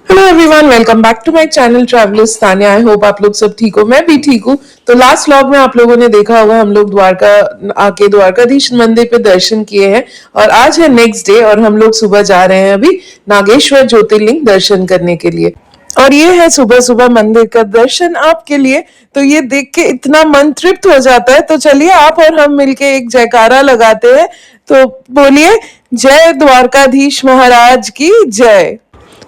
Hello everyone, welcome back to my channel travellers Tanya. I hope आप लोग सब ठीक हो, मैं भी ठीक हूँ। तो लास्ट व्लॉग में आप लोगों ने देखा होगा हम लोग द्वारका आके द्वारकाधीश मंदिर पे दर्शन किए हैं और आज है नेक्स्ट डे और हम लोग सुबह जा रहे हैं अभी नागेश्वर ज्योतिर्लिंग दर्शन करने के लिए। और ये है सुबह सुबह मंदिर का दर्शन आपके लिए। तो ये देख के इतना मन तृप्त हो जाता है। तो चलिए आप और हम मिलके एक जयकारा लगाते हैं। तो बोलिए, जय द्वारकाधीश महाराज की जय।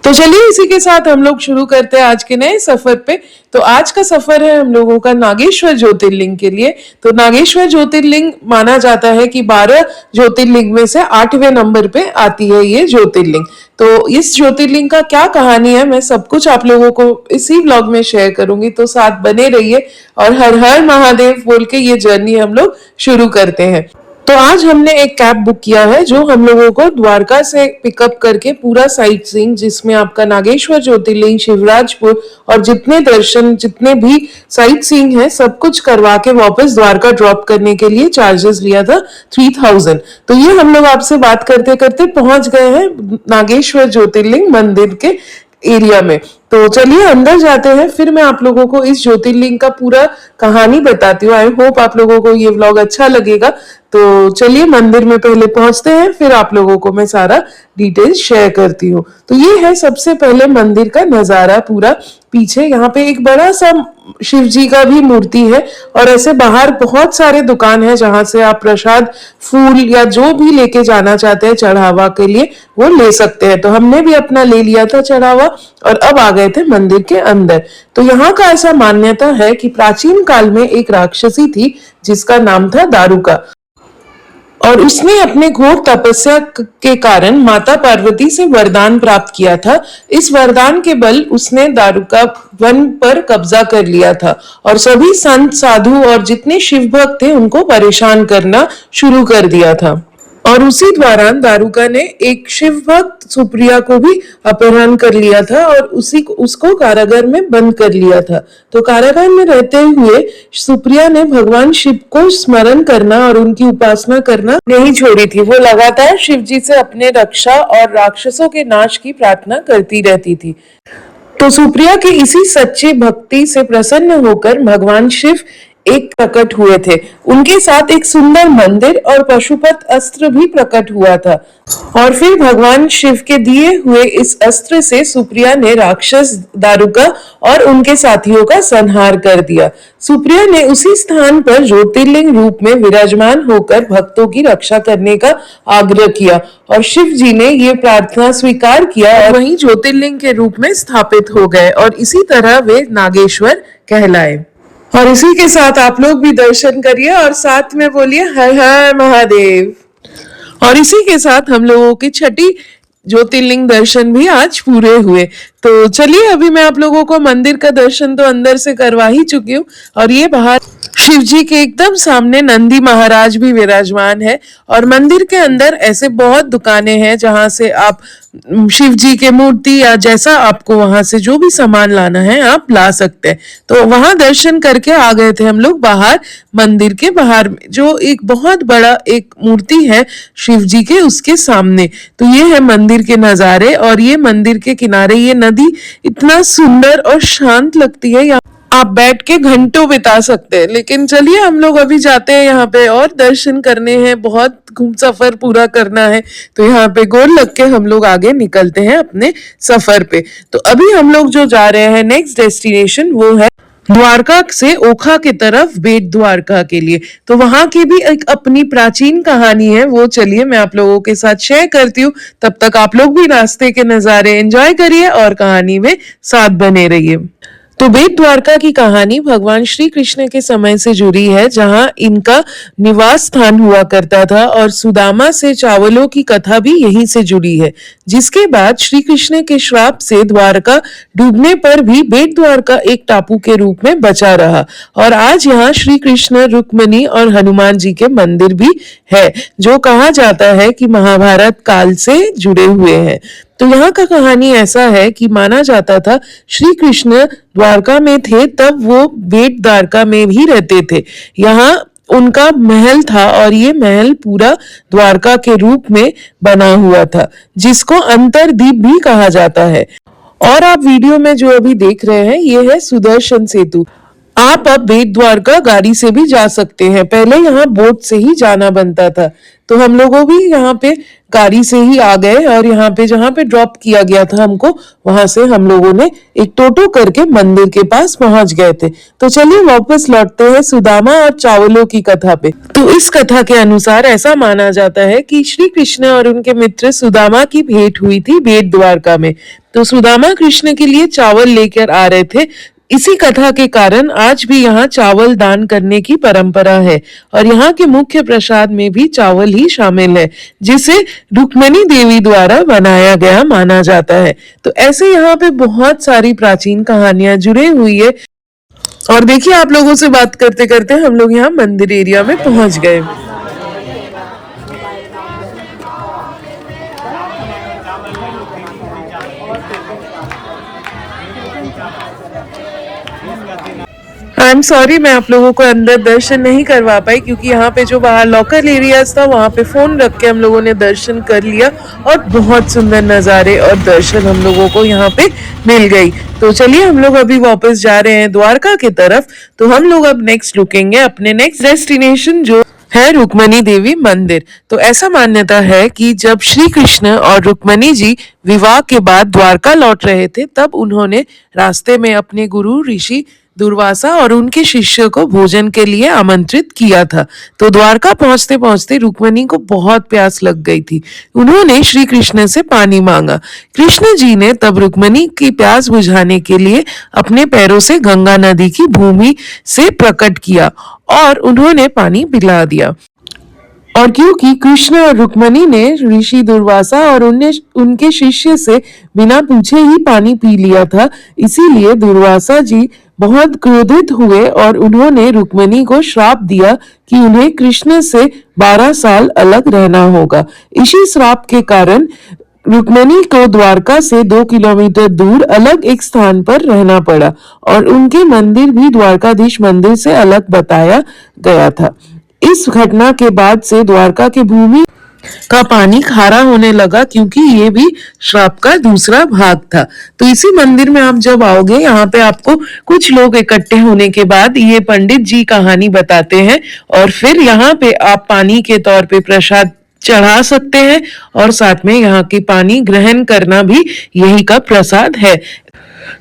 तो चलिए इसी के साथ हम लोग शुरू करते हैं आज के नए सफर पे। तो आज का सफर है हम लोगों का नागेश्वर ज्योतिर्लिंग के लिए। तो नागेश्वर ज्योतिर्लिंग माना जाता है कि 12 ज्योतिर्लिंग में से 8वें नंबर पे आती है ये ज्योतिर्लिंग। तो इस ज्योतिर्लिंग का क्या कहानी है मैं सब कुछ आप लोगों को इसी व्लॉग में शेयर करूंगी। तो साथ बने रहिए और हर हर महादेव बोल के ये जर्नी हम लोग शुरू करते हैं। तो आज हमने एक कैब बुक किया है जो हम लोगों को द्वारका से पिकअप करके पूरा साइट सीइंग, जिसमें आपका नागेश्वर ज्योतिर्लिंग, शिवराजपुर और जितने दर्शन जितने भी साइट सीइंग है सब कुछ करवा के वापस द्वारका ड्रॉप करने के लिए चार्जेस लिया था 3000। तो ये हम लोग आपसे बात करते करते पहुंच गए हैं नागेश्वर ज्योतिर्लिंग मंदिर के एरिया में। तो चलिए अंदर जाते हैं, फिर मैं आप लोगों को इस ज्योतिर्लिंग का पूरा कहानी बताती हूँ। आई होप आप लोगों को ये व्लॉग अच्छा लगेगा। तो चलिए मंदिर में पहले पहुंचते हैं, फिर आप लोगों को मैं सारा डिटेल्स शेयर करती हूँ। तो ये है सबसे पहले मंदिर का नजारा पूरा। पीछे यहाँ पे एक बड़ा सा शिव जी का भी मूर्ति है और ऐसे बाहर बहुत सारे दुकान है जहां से आप प्रसाद, फूल या जो भी लेके जाना चाहते हैं चढ़ावा के लिए वो ले सकते हैं। तो हमने भी अपना ले लिया था चढ़ावा और अब आ गए थे मंदिर के अंदर। तो यहाँ का ऐसा मान्यता है कि प्राचीन काल में एक राक्षसी थी जिसका नाम था दारुका और उसने अपने घोर तपस्या के कारण माता पार्वती से वरदान प्राप्त किया था। इस वरदान के बल उसने दारुका वन पर कब्जा कर लिया था और सभी संत, साधु और जितने शिव भक्त थे उनको परेशान करना शुरू कर दिया था। और उसी दौरान दारुका ने एक शिव भक्त सुप्रिया को भी अपहरण कर लिया था और उसको कारागार में बंद कर लिया था। तो कारागार में रहते हुए सुप्रिया ने भगवान शिव को स्मरण करना और उनकी उपासना करना नहीं छोड़ी थी। वो लगातार शिव जी से अपने रक्षा और राक्षसों के नाश की प्रार्थना करती रहती थी। तो सुप्रिया की इसी सच्ची भक्ति से प्रसन्न होकर भगवान शिव एक प्रकट हुए थे। उनके साथ एक सुंदर मंदिर और पशुपत अस्त्र भी प्रकट हुआ था और फिर भगवान शिव के दिए हुए इस अस्त्र से सुप्रिया ने राक्षस दारुका और उनके साथियों का संहार कर दिया। सुप्रिया ने उसी स्थान पर ज्योतिर्लिंग रूप में विराजमान होकर भक्तों की रक्षा करने का आग्रह किया और शिव जी ने ये प्रार्थना स्वीकार किया और वहीं ज्योतिर्लिंग के रूप में स्थापित हो गए और इसी तरह वे नागेश्वर कहलाए। और इसी के साथ आप लोग भी दर्शन करिए और साथ में बोलिए हर हर महादेव। और इसी के साथ हम लोगों की छठी ज्योतिर्लिंग दर्शन भी आज पूरे हुए। तो चलिए अभी मैं आप लोगों को मंदिर का दर्शन तो अंदर से करवा ही चुकी हूँ और ये बाहर शिव जी के एकदम सामने नंदी महाराज भी विराजमान है और मंदिर के अंदर ऐसे बहुत दुकानें हैं जहां से आप शिव जी के मूर्ति या जैसा आपको वहां से जो भी सामान लाना है आप ला सकते हैं। तो वहां दर्शन करके आ गए थे हम लोग बाहर, मंदिर के बाहर जो एक बहुत बड़ा एक मूर्ति है शिव जी के, उसके सामने। तो ये है मंदिर के नजारे और ये मंदिर के किनारे ये नदी इतना सुंदर और शांत लगती है, आप बैठ के घंटों बिता सकते हैं। लेकिन चलिए हम लोग अभी जाते हैं यहाँ पे और दर्शन करने हैं, बहुत घूम सफर पूरा करना है। तो यहाँ पे गोल लग के हम लोग आगे निकलते हैं अपने सफर पे। तो अभी हम लोग जो जा रहे हैं नेक्स्ट डेस्टिनेशन वो है द्वारका से ओखा की तरफ, बेट द्वारका के लिए। तो वहां की भी एक अपनी प्राचीन कहानी है, वो चलिए मैं आप लोगों के साथ शेयर करती हूँ। तब तक आप लोग भी रास्ते के नजारे एंजॉय करिए और कहानी में साथ बने रहिए। तो बेट द्वारका की कहानी भगवान श्री कृष्ण के समय से जुड़ी है, जहां इनका निवास स्थान हुआ करता था और सुदामा से चावलों की कथा भी यहीं से जुड़ी है। जिसके बाद श्री कृष्ण के श्राप से द्वारका डूबने पर भी बेट द्वारका एक टापू के रूप में बचा रहा और आज यहाँ श्री कृष्ण, रुक्मिणी और हनुमान जी के मंदिर भी है, जो कहा जाता है कि महाभारत काल से जुड़े हुए हैं। तो यहाँ का कहानी ऐसा है कि माना जाता था श्री कृष्ण द्वारका में थे तब वो बेट द्वारका में भी रहते थे। यहाँ उनका महल था और ये महल पूरा द्वारका के रूप में बना हुआ था, जिसको अंतरदीप भी कहा जाता है। और आप वीडियो में जो अभी देख रहे हैं ये है सुदर्शन सेतु। आप अब बेट द्वारका गाड़ी से भी जा सकते हैं। पहले यहाँ बोट से ही जाना बनता था, तो हम लोगों भी यहाँ पे गाड़ी से ही आ गए और यहाँ पे जहाँ पे ड्रॉप किया गया था हमको, वहां से हम लोगों ने एक टोटो करके मंदिर के पास पहुंच गए थे। तो चलिए वापस लौटते हैं सुदामा और चावलों की कथा पे। तो इस कथा के अनुसार ऐसा माना जाता है कि श्री कृष्ण और उनके मित्र सुदामा की भेंट हुई थी बेट द्वारका में। तो सुदामा कृष्ण के लिए चावल लेकर आ रहे थे। इसी कथा के कारण आज भी यहाँ चावल दान करने की परंपरा है और यहाँ के मुख्य प्रसाद में भी चावल ही शामिल है, जिसे रुक्मिणी देवी द्वारा बनाया गया माना जाता है। तो ऐसे यहाँ पे बहुत सारी प्राचीन कहानियां जुड़ी हुई है। और देखिए, आप लोगों से बात करते करते हम लोग यहाँ मंदिर एरिया में पहुंच गए। आई एम सॉरी, मैं आप लोगों को अंदर दर्शन नहीं करवा पाई क्योंकि यहाँ पे जो बाहर लॉकर एरियाज था वहाँ पे फोन रख के हम लोगों ने दर्शन कर लिया और बहुत सुंदर नज़ारे और दर्शन हम लोगों को यहाँ पे मिल गई। तो चलिए हम लोग अभी वापस जा रहे हैं द्वारका की तरफ। तो हम लोग अब नेक्स्ट रुकेंगे अपने नेक्स्ट डेस्टिनेशन जो है रुक्मिणी देवी मंदिर। तो ऐसा मान्यता है कि जब श्री कृष्ण और रुक्मिणी जी विवाह के बाद द्वारका लौट रहे थे, तब उन्होंने रास्ते में अपने गुरु ऋषि दुर्वासा और उनके शिष्य को भोजन के लिए आमंत्रित किया था। तो द्वारका पहुंचते पहुंचते रुक्मिणी को बहुत प्यास लग गई थी। उन्होंने श्री कृष्ण से पानी मांगा। कृष्ण जी ने तब रुक्मिणी की प्यास बुझाने के लिए अपने पैरों से गंगा नदी की भूमि से प्रकट किया और उन्होंने पानी पिला दिया। और क्योंकि कृष्ण और रुक्मिणी ने ऋषि दुर्वासा और उनके शिष्य से बिना पूछे ही पानी पी लिया था, इसीलिए दुर्वासा जी बहुत क्रोधित हुए और उन्होंने रुक्मिणी को श्राप दिया कि उन्हें कृष्ण से 12 साल अलग रहना होगा। इसी श्राप के कारण रुक्मिणी को द्वारका से 2 किलोमीटर दूर अलग एक स्थान पर रहना पड़ा और उनके मंदिर भी द्वारकाधीश मंदिर से अलग बताया गया था। इस घटना के बाद से द्वारका की भूमि का पानी खारा होने लगा क्योंकि ये भी श्राप का दूसरा भाग था। तो इसी मंदिर में आप जब आओगे, यहाँ पे आपको कुछ लोग इकट्ठे होने के बाद ये पंडित जी कहानी बताते हैं और फिर यहाँ पे आप पानी के तौर पे प्रसाद चढ़ा सकते हैं और साथ में यहाँ की पानी ग्रहण करना भी यही का प्रसाद है।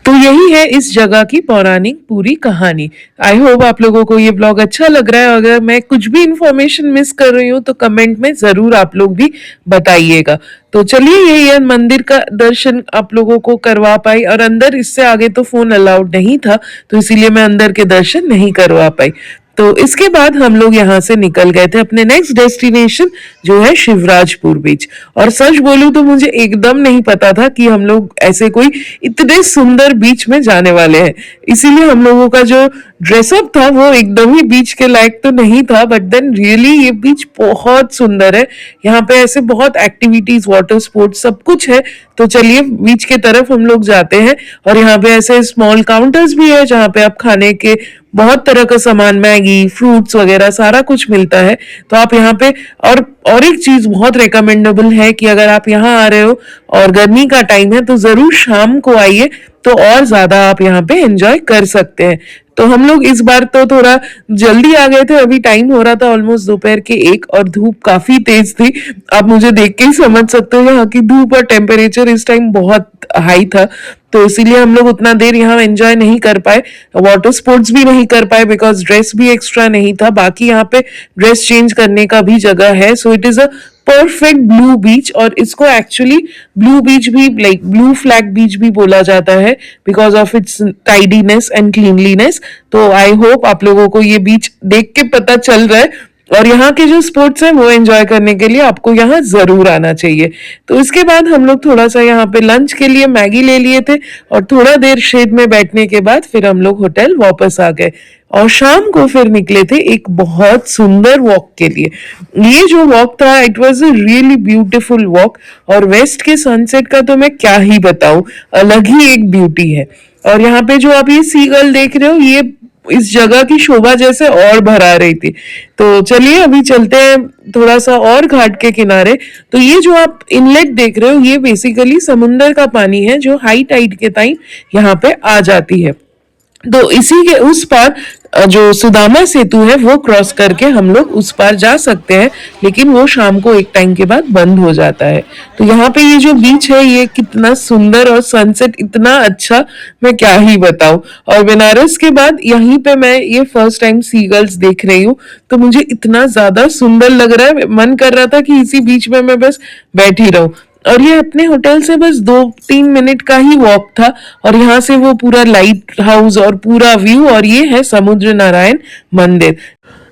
तो यही है इस जगह की पौराणिक पूरी कहानी। आई होप आप लोगों को ये ब्लॉग अच्छा लग रहा है। अगर मैं कुछ भी इंफॉर्मेशन मिस कर रही हूँ तो कमेंट में जरूर आप लोग भी बताइएगा। तो चलिए, यही मंदिर का दर्शन आप लोगों को करवा पाई और अंदर इससे आगे तो फोन अलाउड नहीं था, तो इसीलिए मैं अंदर के दर्शन नहीं करवा पाई। तो इसके बाद हम लोग यहाँ से निकल गए थे अपने नेक्स्ट डेस्टिनेशन जो है शिवराजपुर बीच। और सच बोलूं तो मुझे एकदम नहीं पता था कि हम लोग ऐसे कोई इतने सुंदर बीच में जाने वाले हैं, इसीलिए हम लोगों का जो ड्रेसअप था वो एकदम ही बीच के लायक तो नहीं था। बट देन रियली ये बीच बहुत सुंदर है। यहाँ पे ऐसे बहुत एक्टिविटीज, वाटर स्पोर्ट्स सब कुछ है। तो चलिए बीच के तरफ हम लोग जाते हैं और यहाँ पे ऐसे स्मॉल काउंटर्स भी है जहाँ पे आप खाने के बहुत तरह का सामान, मैगी, फ्रूट्स वगैरह सारा कुछ मिलता है। तो आप यहाँ पे और एक चीज बहुत रिकमेंडेबल है कि अगर आप यहाँ आ रहे हो और गर्मी का टाइम है तो जरूर शाम को आइए, तो और ज्यादा आप यहाँ पे एंजॉय कर सकते हैं। तो हम लोग इस बार तो थोड़ा जल्दी आ गए थे, अभी टाइम हो रहा था ऑलमोस्ट दोपहर के 1 और धूप काफी तेज थी। आप मुझे देख के ही समझ सकते हो यहाँ की धूप और टेम्परेचर इस टाइम बहुत हाई था, तो इसीलिए हम लोग उतना देर यहाँ एंजॉय नहीं कर पाए, वाटर स्पोर्ट्स भी नहीं कर पाए बिकॉज ड्रेस भी एक्स्ट्रा नहीं था। बाकी यहाँ पे ड्रेस चेंज करने का भी जगह है। So it is a perfect blue beach, और इसको एक्चुअली ब्लू बीच भी, लाइक ब्लू फ्लैग बीच भी बोला जाता है because of its tidiness and cleanliness. तो आई होप आप लोगों को ये बीच देख के पता चल रहा है और यहाँ के जो स्पोर्ट्स हैं वो एंजॉय करने के लिए आपको यहाँ जरूर आना चाहिए। तो इसके बाद हम लोग थोड़ा सा यहाँ पे लंच के लिए मैगी ले लिए थे और थोड़ा देर शेड में बैठने के बाद फिर हम लोग होटल वापस आ गए और शाम को फिर निकले थे एक बहुत सुंदर वॉक के लिए। ये जो वॉक था, it was a really beautiful walk और वेस्ट के सनसेट का तो मैं क्या ही बताऊं, अलग ही एक ब्यूटी है। और यहाँ पे जो आप ये सीगल देख रहे हो, ये इस जगह की शोभा जैसे और बढ़ा रही थी। तो चलिए अभी चलते हैं थोड़ा सा और घाट के किनारे। तो ये जो आप इनलेट देख रहे हो ये बेसिकली समुंदर का पानी है जो हाई टाइड के टाइम यहाँ पे आ जाती है। तो इसी के उस पार जो सुदामा सेतु है वो क्रॉस करके हम लोग उस पार जा सकते हैं, लेकिन वो शाम को एक टाइम के बाद बंद हो जाता है। तो यहाँ पे ये जो बीच है ये कितना सुंदर और सनसेट इतना अच्छा, मैं क्या ही बताऊं। और बनारस के बाद यहीं पे मैं ये फर्स्ट टाइम सीगल्स देख रही हूँ, तो मुझे इतना ज्यादा सुंदर लग रहा है, मन कर रहा था कि इसी बीच में मैं बस बैठी रहूं। और ये अपने होटल से बस 2-3 मिनट का ही वॉक था, और यहाँ से वो पूरा लाइट हाउस और पूरा व्यू, और ये है समुद्र नारायण मंदिर।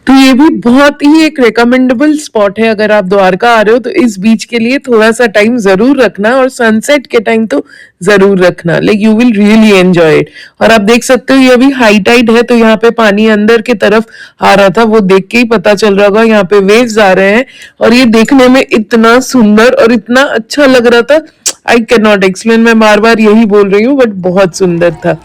तो ये भी बहुत ही एक रिकमेंडेबल स्पॉट है। अगर आप द्वारका आ रहे हो तो इस बीच के लिए थोड़ा सा टाइम जरूर रखना, और सनसेट के टाइम तो जरूर रखना, like you will really enjoy it. और आप देख सकते हो ये अभी हाई टाइड है, तो यहाँ पे पानी अंदर की तरफ आ रहा था, वो देख के ही पता चल रहा होगा। यहाँ पे वेव्स आ रहे हैं और ये देखने में इतना सुंदर और इतना अच्छा लग रहा था, आई कैन नॉट एक्सप्लेन। मैं बार बार यही बोल रही हूँ, बट बहुत सुंदर था।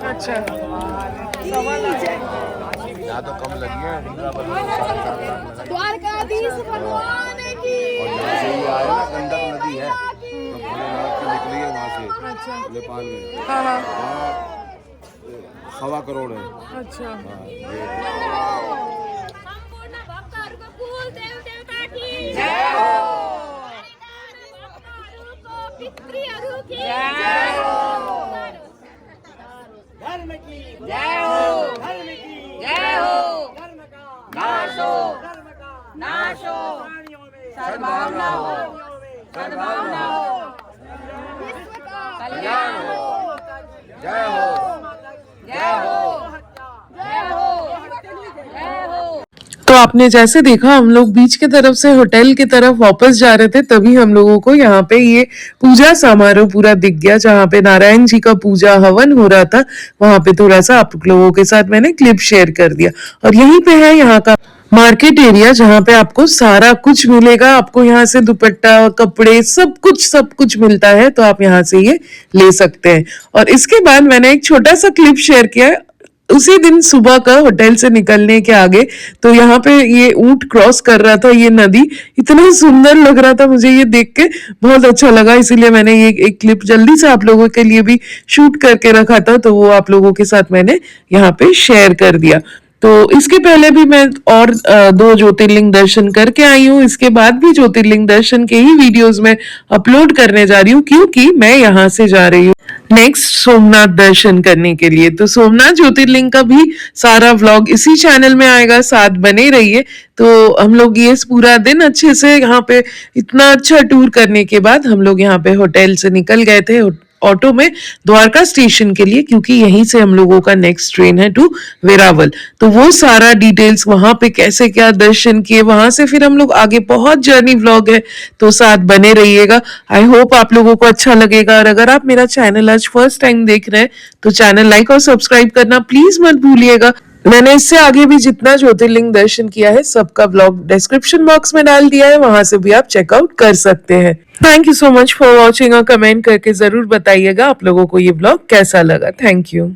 अच्छा, यहाँ तो कम लगी है द्वारकाधीश भगवान की। और यहाँ से ये आया ना, गंडक नदी है तो भोलेनाथ की निकली है वहाँ से नेपाल में। हाँ हाँ, वहाँ 1.25 करोड़ है। अच्छा। हाँ, ये संपूर्ण भक्तों को कुल देव देवता की जय हो। भक्तों को पितृों की जय हो। धर्म की जय हो। धर्म की जय हो। धर्म का नाश हो। धर्म का नाश हो। सद्भावना हो। सद्भावना हो। विश्व का कल्याण हो। जय हो। जय हो। जय हो। जय हो। तो आपने जैसे देखा हम लोग बीच की तरफ से होटल की तरफ वापस जा रहे थे, तभी हम लोगों को यहाँ पे ये पूजा समारोह पूरा दिख गया, जहाँ पे नारायण जी का पूजा हवन हो रहा था। वहां पे थोड़ा सा आप लोगों के साथ मैंने क्लिप शेयर कर दिया। और यहीं पे है यहाँ का मार्केट एरिया, जहाँ पे आपको सारा कुछ मिलेगा। आपको यहाँ से दुपट्टा, कपड़े, सब कुछ मिलता है, तो आप यहाँ से ये ले सकते हैं। और इसके बाद मैंने एक छोटा सा क्लिप शेयर किया है उसी दिन सुबह का होटल से निकलने के आगे। तो यहाँ पे ये ऊंट क्रॉस कर रहा था ये नदी, इतना सुंदर लग रहा था, मुझे ये देख के बहुत अच्छा लगा, इसीलिए मैंने ये एक क्लिप जल्दी से आप लोगों के लिए भी शूट करके रखा था, तो वो आप लोगों के साथ मैंने यहाँ पे शेयर कर दिया। तो इसके पहले भी मैं और 2 ज्योतिर्लिंग दर्शन करके आई हूँ। इसके बाद भी ज्योतिर्लिंग दर्शन के ही वीडियोस में अपलोड करने जा रही हूँ, क्योंकि मैं यहाँ से जा रही हूँ नेक्स्ट सोमनाथ दर्शन करने के लिए। तो सोमनाथ ज्योतिर्लिंग का भी सारा व्लॉग इसी चैनल में आएगा, साथ बने रहिए। तो हम लोग ये पूरा दिन अच्छे से यहाँ पे इतना अच्छा टूर करने के बाद हम लोग यहाँ पे होटल से निकल गए थे ऑटो में द्वारका स्टेशन के लिए, क्योंकि यहीं से हम लोगों का नेक्स्ट ट्रेन है टू वेरावल। तो वो सारा डिटेल्स वहां पे कैसे क्या दर्शन किए, वहां से फिर हम लोग आगे बहुत जर्नी व्लॉग है, तो साथ बने रहिएगा। आई होप आप लोगों को अच्छा लगेगा। और अगर आप मेरा चैनल आज फर्स्ट टाइम देख रहे हैं तो चैनल लाइक और सब्सक्राइब करना प्लीज मत भूलिएगा। मैंने इससे आगे भी जितना ज्योतिर्लिंग दर्शन किया है सबका ब्लॉग डिस्क्रिप्शन बॉक्स में डाल दिया है, वहां से भी आप चेकआउट कर सकते हैं। Thank you so much for watching, और कमेंट करके जरूर बताइएगा आप लोगों को ये ब्लॉग कैसा लगा। Thank you.